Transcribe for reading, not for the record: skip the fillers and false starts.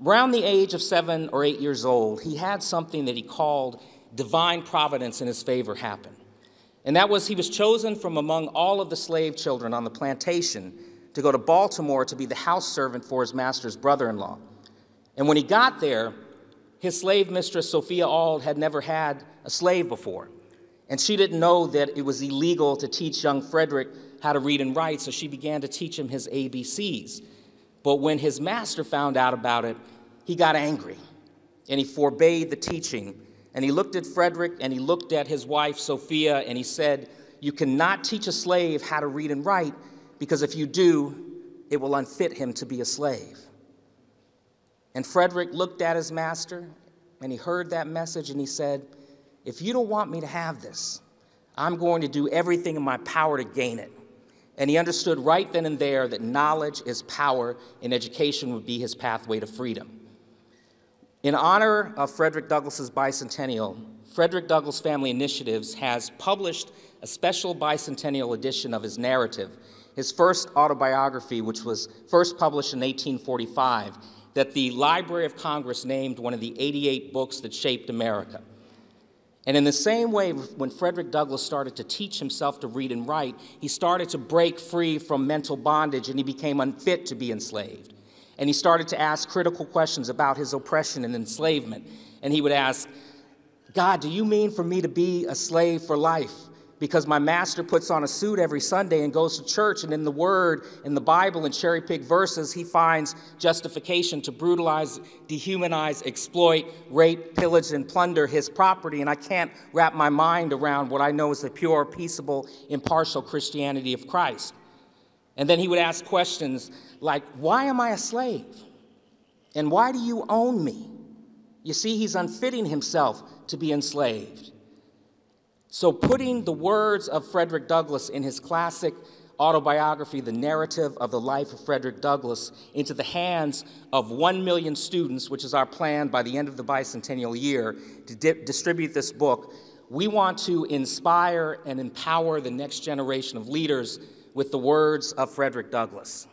Around the age of 7 or 8 years old, he had something that he called divine providence in his favor happen. And that was he was chosen from among all of the slave children on the plantation to go to Baltimore to be the house servant for his master's brother-in-law. And when he got there, his slave mistress, Sophia Auld, had never had a slave before. And she didn't know that it was illegal to teach young Frederick how to read and write, so she began to teach him his ABCs. But when his master found out about it, he got angry, and he forbade the teaching. And he looked at Frederick, and he looked at his wife, Sophia, and he said, "You cannot teach a slave how to read and write, because if you do, it will unfit him to be a slave." And Frederick looked at his master, and he heard that message, and he said, "If you don't want me to have this, I'm going to do everything in my power to gain it." And he understood right then and there that knowledge is power, and education would be his pathway to freedom. In honor of Frederick Douglass's bicentennial, Frederick Douglass Family Initiatives has published a special bicentennial edition of his narrative, his first autobiography, which was first published in 1845, that the Library of Congress named one of the 88 books that shaped America. And in the same way, when Frederick Douglass started to teach himself to read and write, he started to break free from mental bondage, and he became unfit to be enslaved. And he started to ask critical questions about his oppression and enslavement. And he would ask, "God, do you mean for me to be a slave for life? Because my master puts on a suit every Sunday and goes to church, and in the Word, in the Bible, and cherry-pick verses, he finds justification to brutalize, dehumanize, exploit, rape, pillage, and plunder his property, and I can't wrap my mind around what I know is the pure, peaceable, impartial Christianity of Christ." And then he would ask questions like, "Why am I a slave? And why do you own me?" You see, he's unfitting himself to be enslaved. So putting the words of Frederick Douglass in his classic autobiography, The Narrative of the Life of Frederick Douglass, into the hands of 1 million students, which is our plan by the end of the bicentennial year, to distribute this book, we want to inspire and empower the next generation of leaders with the words of Frederick Douglass.